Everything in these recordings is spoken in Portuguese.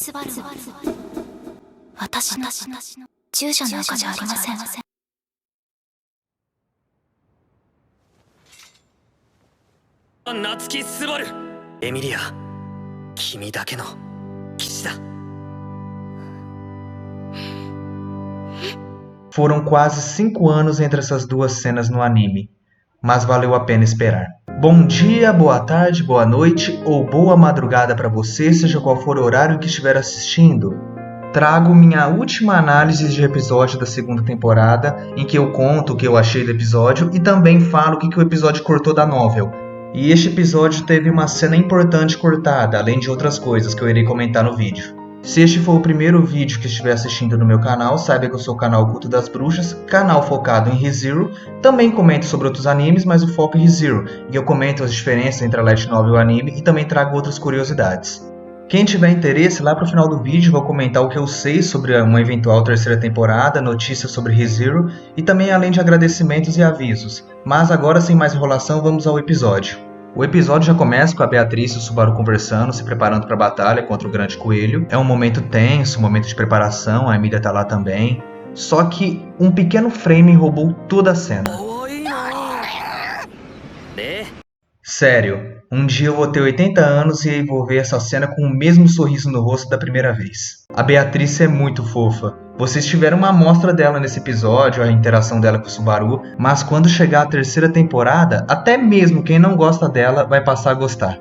スバルは私の従者なんかじゃありません。夏木スバル、エミリア、君だけの騎士だ。 Foram quase 5 anos entre essas duas cenas no anime, mas valeu a pena esperar. Bom dia, boa tarde, boa noite ou boa madrugada para você, seja qual for o horário que estiver assistindo. Trago minha última análise de episódio da segunda temporada, em que eu conto o que eu achei do episódio e também falo o que o episódio cortou da novel. E este episódio teve uma cena importante cortada, além de outras coisas que eu irei comentar no vídeo. Se este for o primeiro vídeo que estiver assistindo no meu canal, saiba que eu sou o canal Culto das Bruxas, canal focado em ReZero. Também comento sobre outros animes, mas o foco é ReZero, e eu comento as diferenças entre a light novel e o anime e também trago outras curiosidades. Quem tiver interesse, lá pro final do vídeo vou comentar o que eu sei sobre uma eventual terceira temporada, notícias sobre ReZero e também além de agradecimentos e avisos. Mas agora, sem mais enrolação, vamos ao episódio. O episódio já começa com a Beatriz e o Subaru conversando, se preparando para a batalha contra o Grande Coelho. É um momento tenso, um momento de preparação, a Emilia tá lá também. Só que um pequeno frame roubou toda a cena. Sério, um dia eu vou ter 80 anos e vou ver essa cena com o mesmo sorriso no rosto da primeira vez. A Beatriz é muito fofa. Vocês tiveram uma amostra dela nesse episódio, a interação dela com o Subaru, mas quando chegar a terceira temporada, até mesmo quem não gosta dela vai passar a gostar.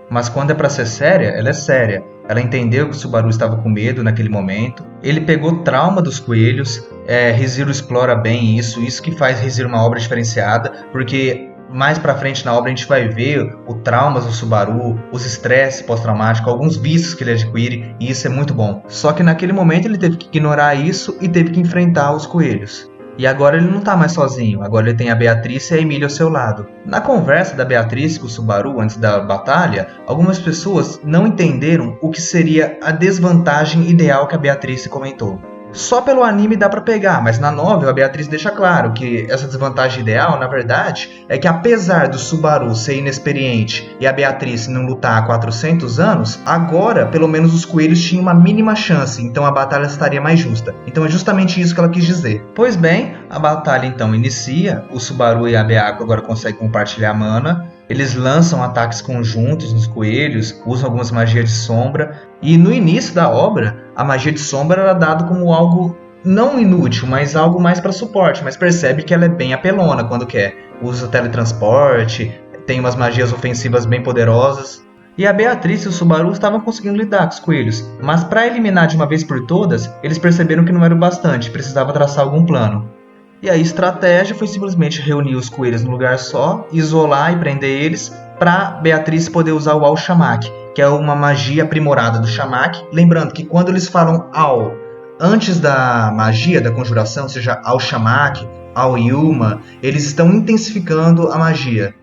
Mas quando é pra ser séria, ela é séria. Ela entendeu que o Subaru estava com medo naquele momento. Ele pegou trauma dos coelhos. ReZero explora bem isso que faz ReZero uma obra diferenciada, porque mais pra frente na obra a gente vai ver o traumas do Subaru, os estresses pós-traumáticos, alguns vícios que ele adquire, e isso é muito bom. Só que naquele momento ele teve que ignorar isso e teve que enfrentar os coelhos. E agora ele não tá mais sozinho, agora ele tem a Beatriz e a Emilia ao seu lado. Na conversa da Beatriz com o Subaru antes da batalha, algumas pessoas não entenderam o que seria a desvantagem ideal que a Beatriz comentou. Só pelo anime dá pra pegar, mas na novel a Beatriz deixa claro que essa desvantagem ideal, na verdade, é que apesar do Subaru ser inexperiente e a Beatriz não lutar há 400 anos, agora pelo menos os coelhos tinham uma mínima chance, então a batalha estaria mais justa. Então é justamente isso que ela quis dizer. Pois bem, a batalha então inicia, o Subaru e a Beako agora conseguem compartilhar mana. Eles lançam ataques conjuntos nos coelhos, usam algumas magias de sombra, e no início da obra, a magia de sombra era dada como algo não inútil, mas algo mais para suporte, mas percebe que ela é bem apelona quando quer. Usa teletransporte, tem umas magias ofensivas bem poderosas. E a Beatriz e o Subaru estavam conseguindo lidar com os coelhos, mas para eliminar de uma vez por todas, eles perceberam que não era o bastante, precisava traçar algum plano. E a estratégia foi simplesmente reunir os coelhos num lugar só, isolar e prender eles, para Beatriz poder usar o Al-Shamak, que é uma magia aprimorada do Shamak. Lembrando que quando eles falam Al antes da magia, da conjuração, ou seja, Al-Shamak, Al-Yuma, eles estão intensificando a magia.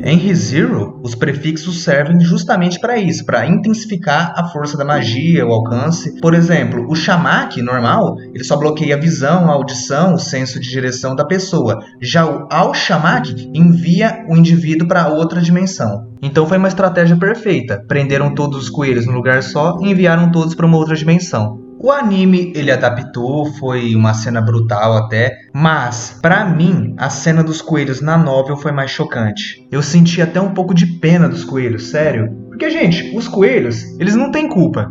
Em ReZero, os prefixos servem justamente para isso, para intensificar a força da magia, o alcance. Por exemplo, o Shamak normal, ele só bloqueia a visão, a audição, o senso de direção da pessoa. Já o Al-Shamak envia o indivíduo para outra dimensão. Então foi uma estratégia perfeita. Prenderam todos os coelhos num lugar só e enviaram todos para uma outra dimensão. O anime ele adaptou, foi uma cena brutal até, mas pra mim a cena dos coelhos na novel foi mais chocante. Eu senti até um pouco de pena dos coelhos, sério. Porque, gente, os coelhos, eles não têm culpa.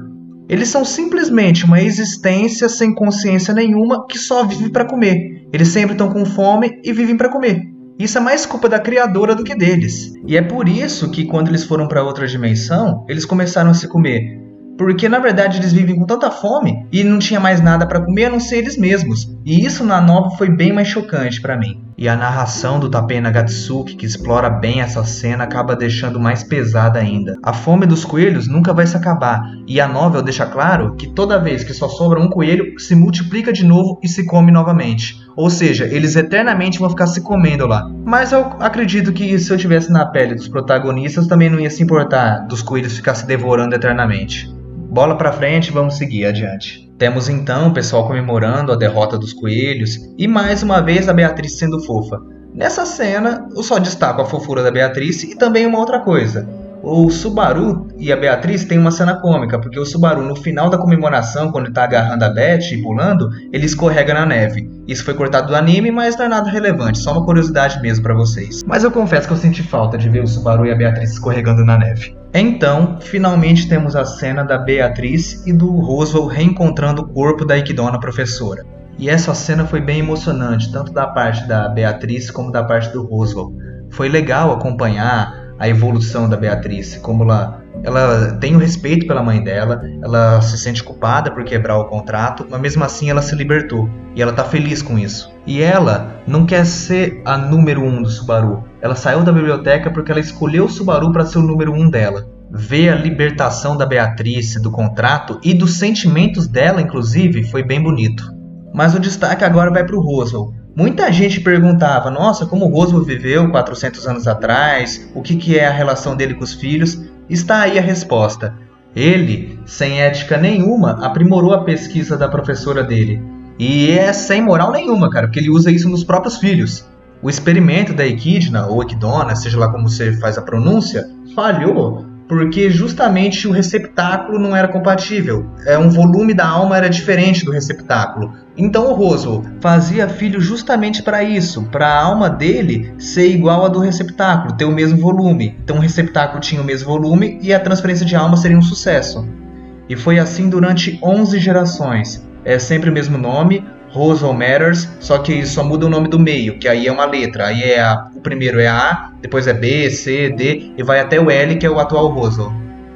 Eles são simplesmente uma existência sem consciência nenhuma que só vive pra comer. Eles sempre estão com fome e vivem pra comer. Isso é mais culpa da criadora do que deles. E é por isso que quando eles foram pra outra dimensão, eles começaram a se comer. Porque na verdade eles vivem com tanta fome e não tinha mais nada para comer a não ser eles mesmos. E isso na novel foi bem mais chocante para mim. E a narração do Takei Nagatsuki, que explora bem essa cena, acaba deixando mais pesada ainda. A fome dos coelhos nunca vai se acabar. E a novel deixa claro que toda vez que só sobra um coelho, se multiplica de novo e se come novamente. Ou seja, eles eternamente vão ficar se comendo lá. Mas eu acredito que se eu estivesse na pele dos protagonistas, também não ia se importar dos coelhos ficar se devorando eternamente. Bola pra frente, vamos seguir adiante. Temos então o pessoal comemorando a derrota dos coelhos e mais uma vez a Beatriz sendo fofa. Nessa cena, eu só destaco a fofura da Beatriz e também uma outra coisa. O Subaru e a Beatriz têm uma cena cômica, porque o Subaru, no final da comemoração, quando ele tá agarrando a Beth e pulando, ele escorrega na neve. Isso foi cortado do anime, mas não é nada relevante, só uma curiosidade mesmo pra vocês. Mas eu confesso que eu senti falta de ver o Subaru e a Beatriz escorregando na neve. Então, finalmente temos a cena da Beatriz e do Roswell reencontrando o corpo da Equidna professora. E essa cena foi bem emocionante, tanto da parte da Beatriz como da parte do Roswell. Foi legal acompanhar a evolução da Beatriz, como ela tem o respeito pela mãe dela, ela se sente culpada por quebrar o contrato, mas mesmo assim ela se libertou, e ela tá feliz com isso. E ela não quer ser a número 1 do Subaru, ela saiu da biblioteca porque ela escolheu o Subaru para ser o número 1 dela. Ver a libertação da Beatriz do contrato e dos sentimentos dela, inclusive, foi bem bonito. Mas o destaque agora vai para o Roswell. Muita gente perguntava, nossa, como o Roswell viveu 400 anos atrás, o que é a relação dele com os filhos? Está aí a resposta. Ele, sem ética nenhuma, aprimorou a pesquisa da professora dele. E é sem moral nenhuma, cara, porque ele usa isso nos próprios filhos. O experimento da Equidna, ou Equidna, seja lá como você faz a pronúncia, falhou porque justamente o receptáculo não era compatível. Um volume da alma era diferente do receptáculo. Então o Roswell fazia filho justamente para isso, para a alma dele ser igual a do receptáculo, ter o mesmo volume. Então o receptáculo tinha o mesmo volume e a transferência de alma seria um sucesso. E foi assim durante 11 gerações. É sempre o mesmo nome, Roswell Matters, só que só muda o nome do meio, que aí é uma letra. Aí o primeiro é A, depois é B, C, D e vai até o L, que é o atual Roswell.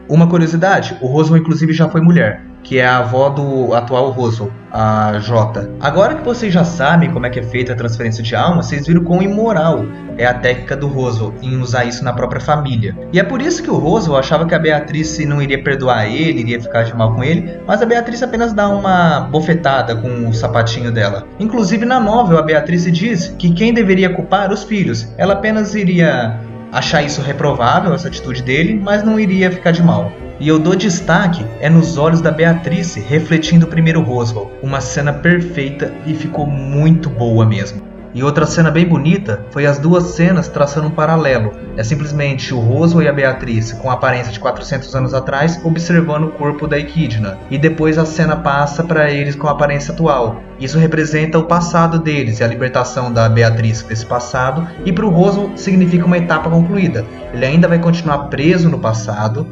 Uma curiosidade, o Roswell inclusive já foi mulher, que é a avó do atual Roswell, a J. Agora que vocês já sabem como é que é feita a transferência de alma, vocês viram quão imoral é a técnica do Roswell em usar isso na própria família. E é por isso que o Roswell achava que a Beatriz não iria perdoar ele, iria ficar de mal com ele, mas a Beatriz apenas dá uma bofetada com o sapatinho dela. Inclusive na novel, a Beatriz diz que quem deveria culpar os filhos, ela apenas iria achar isso reprovável, essa atitude dele, mas não iria ficar de mal. E eu dou destaque nos olhos da Beatriz refletindo o primeiro Roswell. Uma cena perfeita e ficou muito boa mesmo. E outra cena bem bonita foi as duas cenas traçando um paralelo. É simplesmente o Roswell e a Beatriz com a aparência de 400 anos atrás observando o corpo da Equidna. E depois a cena passa para eles com a aparência atual. Isso representa o passado deles e a libertação da Beatriz desse passado. E para o Roswell significa uma etapa concluída. Ele ainda vai continuar preso no passado,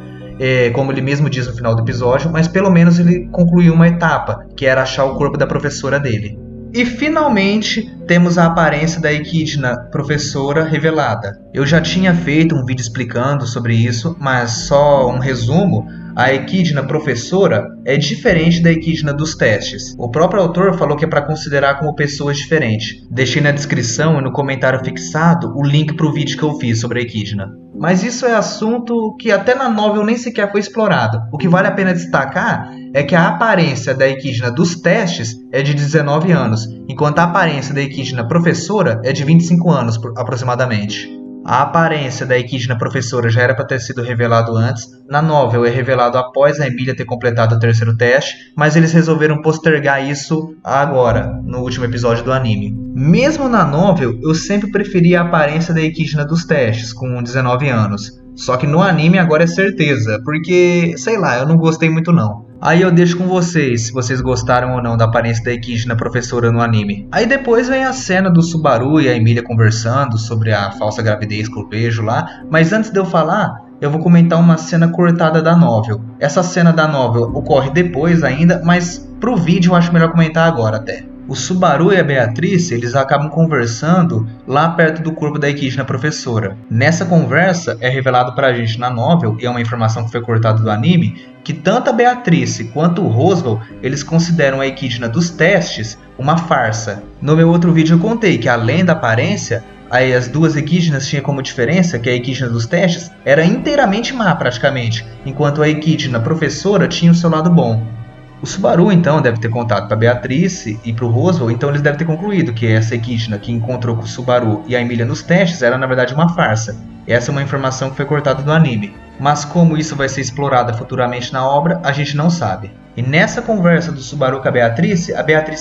como ele mesmo diz no final do episódio, mas pelo menos ele concluiu uma etapa, que era achar o corpo da professora dele. E finalmente temos a aparência da Equidna professora revelada. Eu já tinha feito um vídeo explicando sobre isso, mas só um resumo. A Equidna professora é diferente da Equidna dos testes. O próprio autor falou que é para considerar como pessoas diferentes. Deixei na descrição e no comentário fixado o link para o vídeo que eu fiz sobre a Equidna. Mas isso é assunto que até na novel nem sequer foi explorado. O que vale a pena destacar é que a aparência da Equidna dos testes é de 19 anos, enquanto a aparência da Equidna professora é de 25 anos aproximadamente. A aparência da Equidna professora já era para ter sido revelado antes. Na novel é revelado após a Emilia ter completado o terceiro teste, mas eles resolveram postergar isso agora, no último episódio do anime. Mesmo na novel, eu sempre preferi a aparência da Equidna dos testes, com 19 anos. Só que no anime agora é certeza, porque, sei lá, eu não gostei muito não. Aí eu deixo com vocês, se vocês gostaram ou não da aparência da Equidna professora no anime. Aí depois vem a cena do Subaru e a Emilia conversando sobre a falsa gravidez que eu vejo lá. Mas antes de eu falar, eu vou comentar uma cena cortada da novel. Essa cena da novel ocorre depois ainda, mas pro vídeo eu acho melhor comentar agora até. O Subaru e a Beatriz, eles acabam conversando lá perto do corpo da Equidna professora. Nessa conversa é revelado pra gente na novel, e é uma informação que foi cortada do anime, que tanto a Beatriz quanto o Roswell, eles consideram a Equidna dos testes uma farsa. No meu outro vídeo eu contei que além da aparência, aí as duas Equidnas tinham como diferença que a Equidna dos testes era inteiramente má praticamente, enquanto a Equidna professora tinha o seu lado bom. O Subaru, então, deve ter contado para Beatriz e para o Roswell, então eles devem ter concluído que essa Equidna que encontrou com o Subaru e a Emilia nos testes era, na verdade, uma farsa. Essa é uma informação que foi cortada do anime. Mas como isso vai ser explorado futuramente na obra, a gente não sabe. E nessa conversa do Subaru com a Beatriz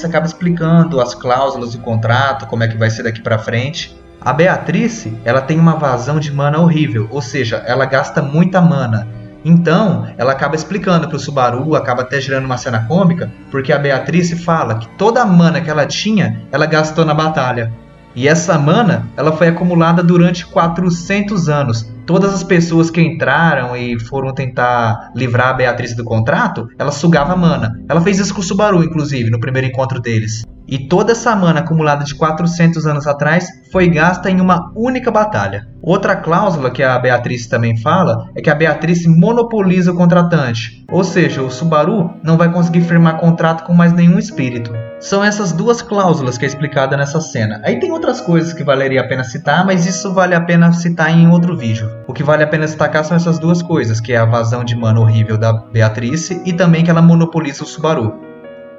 acaba explicando as cláusulas do contrato, como é que vai ser daqui para frente. A Beatrice, ela tem uma vazão de mana horrível, ou seja, ela gasta muita mana. Então, ela acaba explicando pro Subaru, acaba até gerando uma cena cômica, porque a Beatrice fala que toda a mana que ela tinha, ela gastou na batalha. E essa mana, ela foi acumulada durante 400 anos. Todas as pessoas que entraram e foram tentar livrar a Beatriz do contrato, ela sugava mana. Ela fez isso com o Subaru, inclusive, no primeiro encontro deles. E toda essa mana acumulada de 400 anos atrás foi gasta em uma única batalha. Outra cláusula que a Beatriz também fala é que a Beatriz monopoliza o contratante. Ou seja, o Subaru não vai conseguir firmar contrato com mais nenhum espírito. São essas duas cláusulas que é explicada nessa cena. Aí tem outras coisas que valeria a pena citar, mas isso vale a pena citar em outro vídeo. O que vale a pena destacar são essas duas coisas, que é a vazão de mana horrível da Beatriz e também que ela monopoliza o Subaru.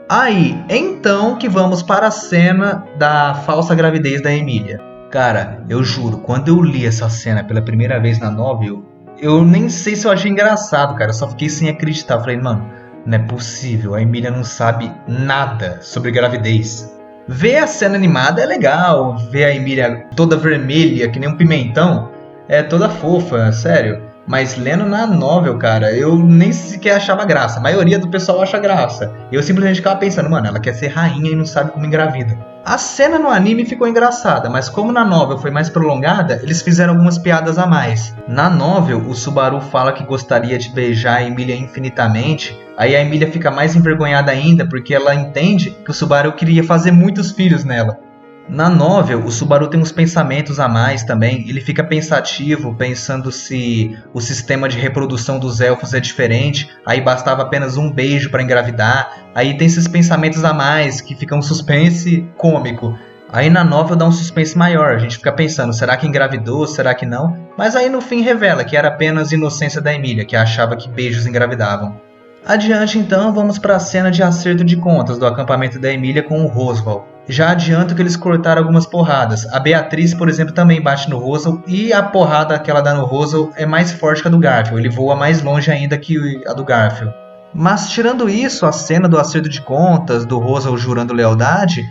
Aí, então que vamos para a cena da falsa gravidez da Emília. Cara, eu juro, quando eu li essa cena pela primeira vez na novel, eu nem sei se eu achei engraçado, cara. Eu só fiquei sem acreditar. Falei, mano, não é possível, a Emília não sabe nada sobre gravidez. Ver a cena animada é legal, ver a Emília toda vermelha, que nem um pimentão, é toda fofa, sério. Mas lendo na novel, cara, eu nem sequer achava graça. A maioria do pessoal acha graça. Eu simplesmente ficava pensando, mano, ela quer ser rainha e não sabe como engravida. A cena no anime ficou engraçada, mas como na novel foi mais prolongada, eles fizeram algumas piadas a mais. Na novel, o Subaru fala que gostaria de beijar a Emília infinitamente. Aí a Emília fica mais envergonhada ainda, porque ela entende que o Subaru queria fazer muitos filhos nela. Na novel, o Subaru tem uns pensamentos a mais também. Ele fica pensativo, pensando se o sistema de reprodução dos elfos é diferente. Aí bastava apenas um beijo para engravidar. Aí tem esses pensamentos a mais, que fica um suspense cômico. Aí na novel dá um suspense maior. A gente fica pensando, será que engravidou, será que não? Mas aí no fim revela que era apenas inocência da Emília, que achava que beijos engravidavam. Adiante então, vamos para a cena de acerto de contas do acampamento da Emília com o Roswaal. Já adianto que eles cortaram algumas porradas. A Beatriz, por exemplo, também bate no Roswaal, e a porrada que ela dá no Roswaal é mais forte que a do Garfield. Ele voa mais longe ainda que a do Garfield. Mas tirando isso, a cena do acerto de contas, do Roswaal jurando lealdade,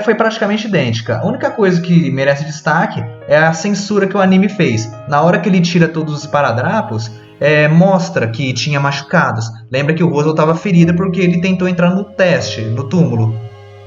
foi praticamente idêntica. A única coisa que merece destaque é a censura que o anime fez. Na hora que ele tira todos os esparadrapos, mostra que tinha machucados. Lembra que o Roswaal estava ferido porque ele tentou entrar no teste, no túmulo.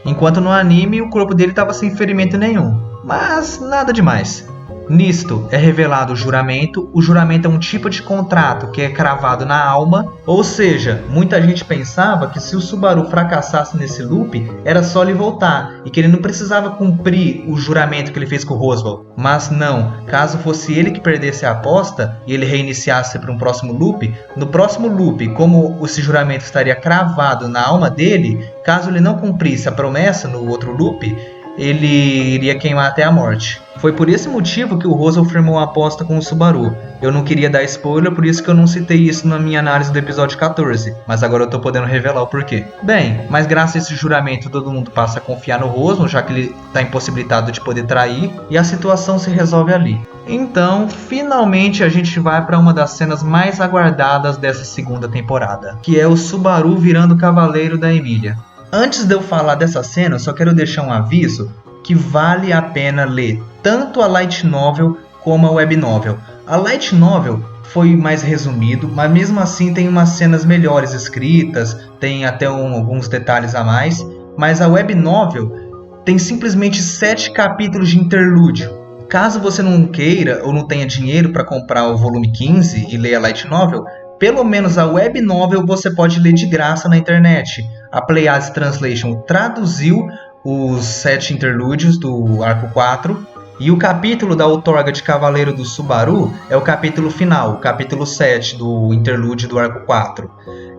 Enquanto no anime o corpo dele estava sem ferimento nenhum. Mas nada demais. Nisto é revelado o juramento. O juramento é um tipo de contrato que é cravado na alma. Ou seja, muita gente pensava que se o Subaru fracassasse nesse loop, era só ele voltar. E que ele não precisava cumprir o juramento que ele fez com o Roswaal. Mas não, caso fosse ele que perdesse a aposta e ele reiniciasse para um próximo loop, no próximo loop, como esse juramento estaria cravado na alma dele, caso ele não cumprisse a promessa no outro loop, ele iria queimar até a morte. Foi por esse motivo que o Roswaal firmou a aposta com o Subaru. Eu não queria dar spoiler, por isso que eu não citei isso na minha análise do episódio 14, mas agora eu tô podendo revelar o porquê. Bem, mas graças a esse juramento todo mundo passa a confiar no Roswaal, já que ele está impossibilitado de poder trair, e a situação se resolve ali. Então, finalmente a gente vai para uma das cenas mais aguardadas dessa segunda temporada, que é o Subaru virando o cavaleiro da Emília. Antes de eu falar dessa cena, eu só quero deixar um aviso que vale a pena ler tanto a light novel como a web novel. A light novel foi mais resumido, mas mesmo assim tem umas cenas melhores escritas, tem até alguns detalhes a mais, mas a web novel tem simplesmente 7 capítulos de interlúdio. Caso você não queira ou não tenha dinheiro para comprar o volume 15 e ler a light novel, pelo menos a web novel você pode ler de graça na internet. A Pleiades Translation traduziu os 7 interlúdios do arco 4, e o capítulo da outorga de Cavaleiro do Subaru é o capítulo final, o capítulo 7 do interlúdio do arco 4.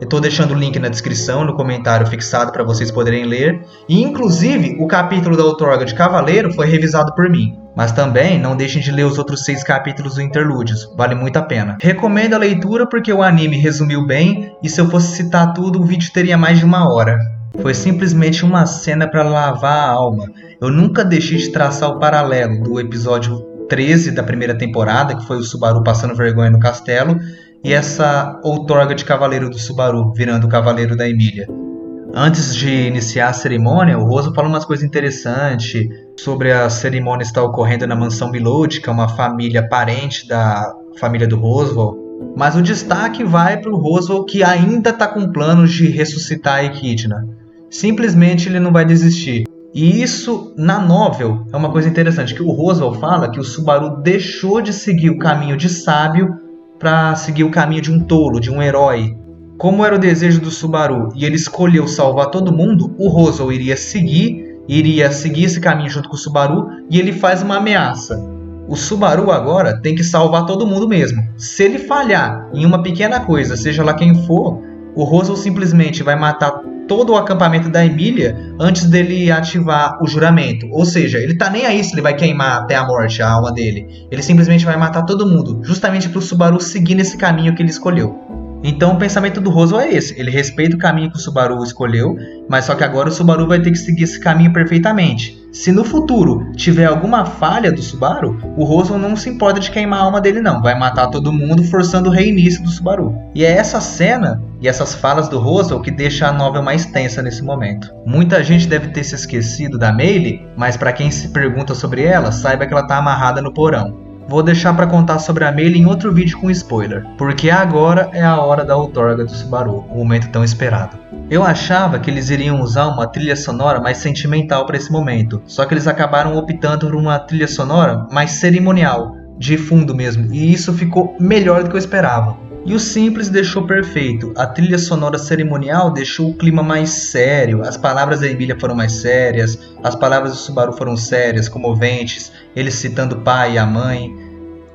Eu estou deixando o link na descrição, no comentário fixado para vocês poderem ler. E inclusive o capítulo da outorga de Cavaleiro foi revisado por mim. Mas também não deixem de ler os outros 6 capítulos do interlúdios, vale muito a pena. Recomendo a leitura porque o anime resumiu bem, e se eu fosse citar tudo o vídeo teria mais de 1 hora. Foi simplesmente uma cena para lavar a alma. Eu nunca deixei de traçar o paralelo do episódio 13 da primeira temporada, que foi o Subaru passando vergonha no castelo, e essa outorga de Cavaleiro do Subaru virando o Cavaleiro da Emília. Antes de iniciar a cerimônia, o Roswaal fala umas coisas interessantes. sobre a cerimônia estar ocorrendo na mansão Milord, que é uma família parente da família do Roswaal. Mas o destaque vai para o Roswaal, que ainda está com planos de ressuscitar a Echidna. Simplesmente ele não vai desistir. E isso, na novel, é uma coisa interessante, que o Roswaal fala que o Subaru deixou de seguir o caminho de sábio para seguir o caminho de um tolo, de um herói. Como era o desejo do Subaru e ele escolheu salvar todo mundo, o Roswaal iria seguir esse caminho junto com o Subaru e ele faz uma ameaça. O Subaru agora tem que salvar todo mundo mesmo. Se ele falhar em uma pequena coisa, seja lá quem for, o Roswaal simplesmente vai matar todo o acampamento da Emilia antes dele ativar o juramento. Ou seja, ele tá nem aí se ele vai queimar até a morte a alma dele. Ele simplesmente vai matar todo mundo, justamente para o Subaru seguir nesse caminho que ele escolheu. Então o pensamento do Roswaal é esse, ele respeita o caminho que o Subaru escolheu, mas só que agora o Subaru vai ter que seguir esse caminho perfeitamente. Se no futuro tiver alguma falha do Subaru, o Roswaal não se importa de queimar a alma dele não, vai matar todo mundo forçando o reinício do Subaru. E é essa cena e essas falas do Roswaal que deixa a novela mais tensa nesse momento. Muita gente deve ter se esquecido da Maylee, mas para quem se pergunta sobre ela, saiba que ela está amarrada no porão. Vou deixar para contar sobre a Maylee em outro vídeo com spoiler, porque agora é a hora da outorga do Subaru, o momento tão esperado. Eu achava que eles iriam usar uma trilha sonora mais sentimental para esse momento, só que eles acabaram optando por uma trilha sonora mais cerimonial, de fundo mesmo, e isso ficou melhor do que eu esperava. E o simples deixou perfeito, a trilha sonora cerimonial deixou o clima mais sério, as palavras da Emilia foram mais sérias, as palavras do Subaru foram sérias, comoventes, ele citando o pai e a mãe.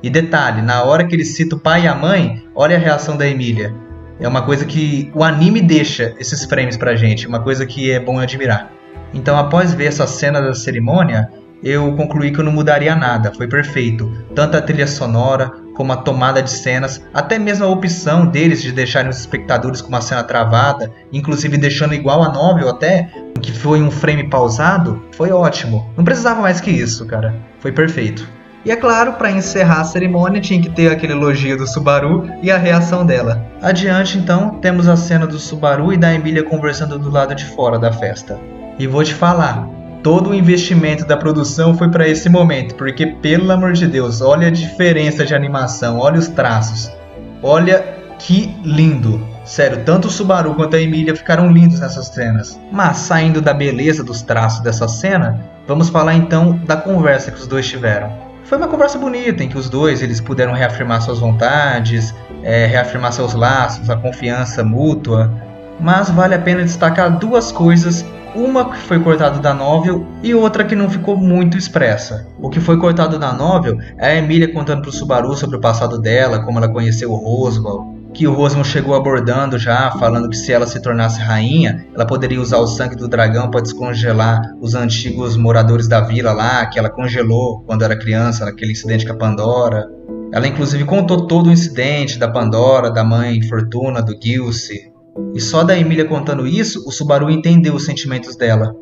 E detalhe, na hora que ele cita o pai e a mãe, olha a reação da Emilia. É uma coisa que o anime deixa esses frames pra gente, uma coisa que é bom admirar. Então após ver essa cena da cerimônia, eu concluí que eu não mudaria nada, foi perfeito. Tanto a trilha sonora, como a tomada de cenas, até mesmo a opção deles de deixarem os espectadores com uma cena travada, inclusive deixando igual a novel até, que foi um frame pausado, foi ótimo. Não precisava mais que isso, cara. Foi perfeito. E é claro, para encerrar a cerimônia tinha que ter aquele elogio do Subaru e a reação dela. Adiante então, temos a cena do Subaru e da Emilia conversando do lado de fora da festa. E vou te falar, todo o investimento da produção foi para esse momento, porque pelo amor de Deus, olha a diferença de animação, olha os traços, olha que lindo. Sério, tanto o Subaru quanto a Emilia ficaram lindos nessas cenas. Mas saindo da beleza dos traços dessa cena, vamos falar então da conversa que os dois tiveram. Foi uma conversa bonita, em que os dois eles puderam reafirmar suas vontades, reafirmar seus laços, a confiança mútua. Mas vale a pena destacar duas coisas, uma que foi cortada da novel e outra que não ficou muito expressa. O que foi cortado da novel é a Emilia contando pro Subaru sobre o passado dela, como ela conheceu o Roswaal, que o Roswaal chegou abordando já, falando que se ela se tornasse rainha, ela poderia usar o sangue do dragão para descongelar os antigos moradores da vila lá, que ela congelou quando era criança, naquele incidente com a Pandora. Ela inclusive contou todo o incidente da Pandora, da mãe Fortuna, do Gilce. E só da Emilia contando isso, o Subaru entendeu os sentimentos dela.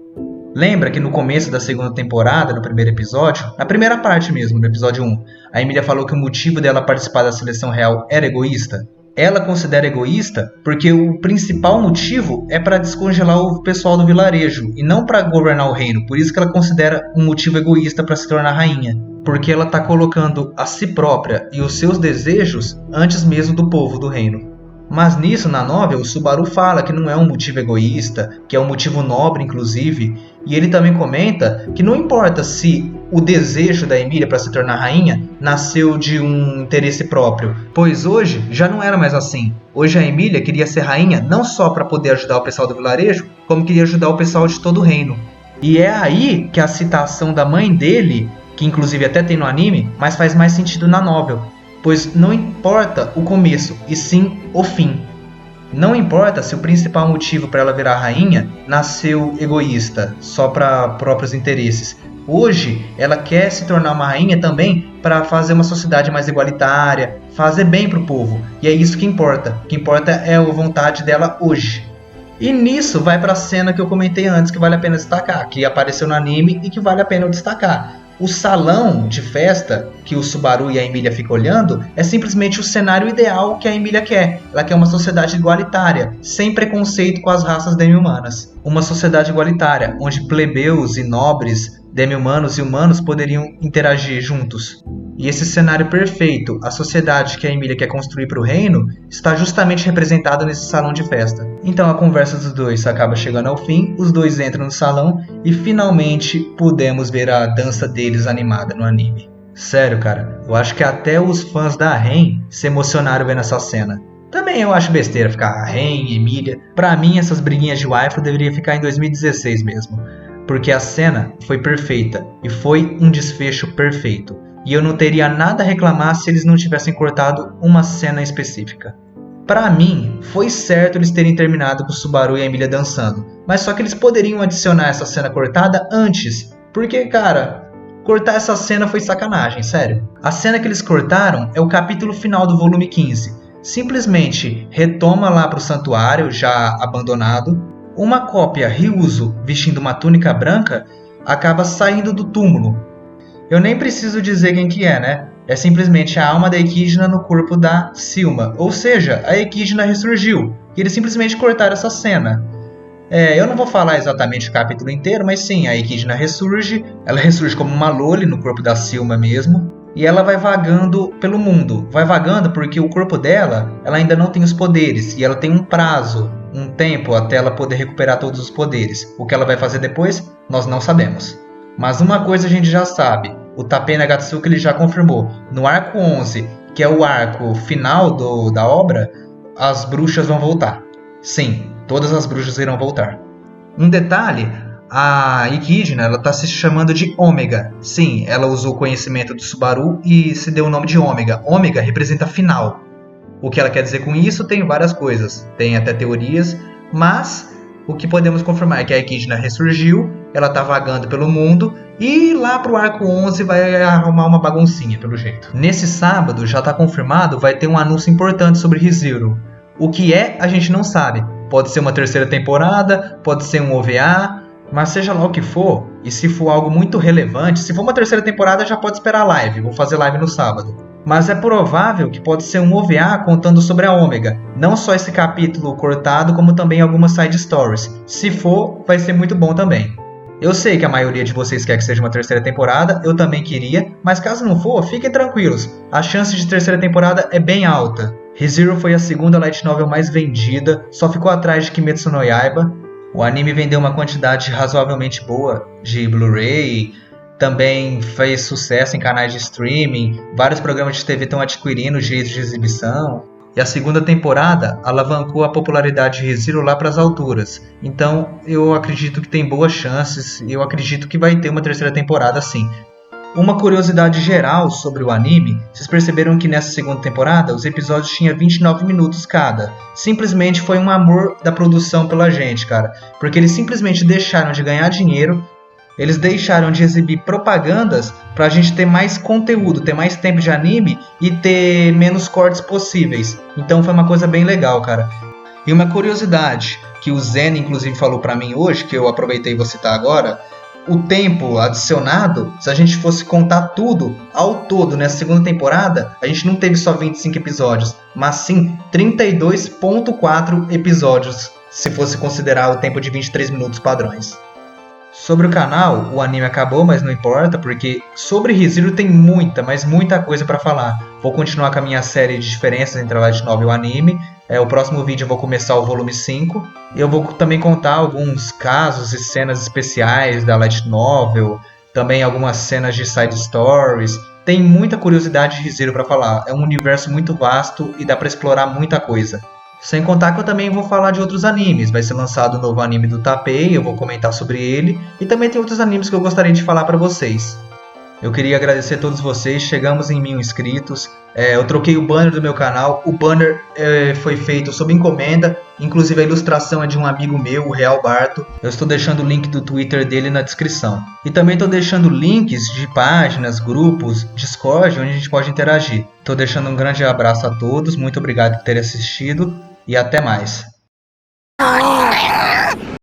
Lembra que no começo da segunda temporada, no primeiro episódio, na primeira parte mesmo, no episódio 1, a Emilia falou que o motivo dela participar da seleção real era egoísta? Ela considera egoísta porque o principal motivo é para descongelar o pessoal do vilarejo e não para governar o reino. Por isso que ela considera um motivo egoísta para se tornar rainha. Porque ela está colocando a si própria e os seus desejos antes mesmo do povo do reino. Mas nisso, na novel, o Subaru fala que não é um motivo egoísta, que é um motivo nobre, inclusive, e ele também comenta que não importa se o desejo da Emilia para se tornar rainha nasceu de um interesse próprio, pois hoje já não era mais assim. Hoje a Emilia queria ser rainha não só para poder ajudar o pessoal do vilarejo, como queria ajudar o pessoal de todo o reino. E é aí que a citação da mãe dele, que inclusive até tem no anime, mas faz mais sentido na novel. Pois não importa o começo, e sim o fim. Não importa se o principal motivo para ela virar rainha nasceu egoísta, só para próprios interesses. Hoje, ela quer se tornar uma rainha também para fazer uma sociedade mais igualitária, fazer bem para o povo. E é isso que importa. O que importa é a vontade dela hoje. E nisso vai para a cena que eu comentei antes, que vale a pena destacar, que apareceu no anime e que vale a pena eu destacar. O salão de festa que o Subaru e a Emilia ficam olhando é simplesmente o cenário ideal que a Emilia quer. Ela quer uma sociedade igualitária, sem preconceito com as raças demi-humanas. Uma sociedade igualitária, onde plebeus e nobres demi-humanos e humanos poderiam interagir juntos. E esse cenário perfeito, a sociedade que a Emília quer construir para o reino, está justamente representado nesse salão de festa. Então a conversa dos dois acaba chegando ao fim, os dois entram no salão e finalmente pudemos ver a dança deles animada no anime. Sério, cara, eu acho que até os fãs da Ren se emocionaram vendo essa cena. Também eu acho besteira ficar Ren, Emília. Pra mim, essas briguinhas de waifu deveria ficar em 2016 mesmo. Porque a cena foi perfeita e foi um desfecho perfeito. E eu não teria nada a reclamar se eles não tivessem cortado uma cena específica. Pra mim, foi certo eles terem terminado com o Subaru e a Emília dançando. Mas só que eles poderiam adicionar essa cena cortada antes. Porque, cara, cortar essa cena foi sacanagem, sério. A cena que eles cortaram é o capítulo final do volume 15. Simplesmente retoma lá pro santuário, já abandonado. Uma cópia Ryuzo, vestindo uma túnica branca, acaba saindo do túmulo. Eu nem preciso dizer quem que é, né? É simplesmente a alma da Equidna no corpo da Silma. Ou seja, a Equidna ressurgiu. E eles simplesmente cortaram essa cena. Eu não vou falar exatamente o capítulo inteiro, mas sim, a Equidna ressurge. Ela ressurge como uma Loli no corpo da Silma mesmo. E ela vai vagando pelo mundo. Vai vagando porque o corpo dela, ela ainda não tem os poderes. E ela tem um prazo, um tempo até ela poder recuperar todos os poderes. O que ela vai fazer depois, nós não sabemos. Mas uma coisa a gente já sabe. O Tapei Nagatsuki ele já confirmou. No arco 11, que é o arco final da obra, as bruxas vão voltar. Sim, todas as bruxas irão voltar. Um detalhe, a Equidna está se chamando de Ômega. Sim, ela usou o conhecimento do Subaru e se deu o nome de Ômega. Ômega representa final. O que ela quer dizer com isso tem várias coisas. Tem até teorias, mas o que podemos confirmar é que a Equidna ressurgiu, ela está vagando pelo mundo e lá pro arco 11 vai arrumar uma baguncinha pelo jeito. Nesse sábado, já está confirmado, vai ter um anúncio importante sobre ReZero. O que é, a gente não sabe. Pode ser uma terceira temporada, pode ser um OVA, mas seja lá o que for, e se for algo muito relevante, se for uma terceira temporada já pode esperar live, vou fazer live no sábado. Mas é provável que pode ser um OVA contando sobre a Ômega, não só esse capítulo cortado, como também algumas side stories. Se for, vai ser muito bom também. Eu sei que a maioria de vocês quer que seja uma terceira temporada, eu também queria, mas caso não for, fiquem tranquilos, a chance de terceira temporada é bem alta. ReZero foi a segunda light novel mais vendida, só ficou atrás de Kimetsu no Yaiba. O anime vendeu uma quantidade razoavelmente boa de Blu-ray, também fez sucesso em canais de streaming, vários programas de TV estão adquirindo direitos de exibição. E a segunda temporada alavancou a popularidade de ReZero lá para as alturas. Então eu acredito que tem boas chances e eu acredito que vai ter uma terceira temporada sim. Uma curiosidade geral sobre o anime, vocês perceberam que nessa segunda temporada os episódios tinham 29 minutos cada. Simplesmente foi um amor da produção pela gente, cara. Porque eles simplesmente deixaram de ganhar dinheiro, eles deixaram de exibir propagandas pra gente ter mais conteúdo, ter mais tempo de anime e ter menos cortes possíveis. Então foi uma coisa bem legal, cara. E uma curiosidade que o Zen inclusive falou pra mim hoje, que eu aproveitei e vou citar agora, o tempo adicionado, se a gente fosse contar tudo ao todo nessa segunda temporada, a gente não teve só 25 episódios, mas sim 32.4 episódios, se fosse considerar o tempo de 23 minutos padrões. Sobre o canal, o anime acabou, mas não importa, porque sobre ReZero tem muita, mas muita coisa para falar. Vou continuar com a minha série de diferenças entre a light novel e o anime. O próximo vídeo eu vou começar o volume 5. Eu vou também contar alguns casos e cenas especiais da light novel, também algumas cenas de side stories. Tem muita curiosidade de ReZero para falar. É um universo muito vasto e dá para explorar muita coisa. Sem contar que eu também vou falar de outros animes. Vai ser lançado um novo anime do Tapei, eu vou comentar sobre ele. E também tem outros animes que eu gostaria de falar para vocês. Eu queria agradecer a todos vocês, chegamos em 1000 inscritos. Eu troquei o banner do meu canal. O banner foi feito sob encomenda. Inclusive a ilustração é de um amigo meu, o Real Barto. Eu estou deixando o link do Twitter dele na descrição. E também estou deixando links de páginas, grupos, Discord, onde a gente pode interagir. Estou deixando um grande abraço a todos, muito obrigado por terem assistido e até mais.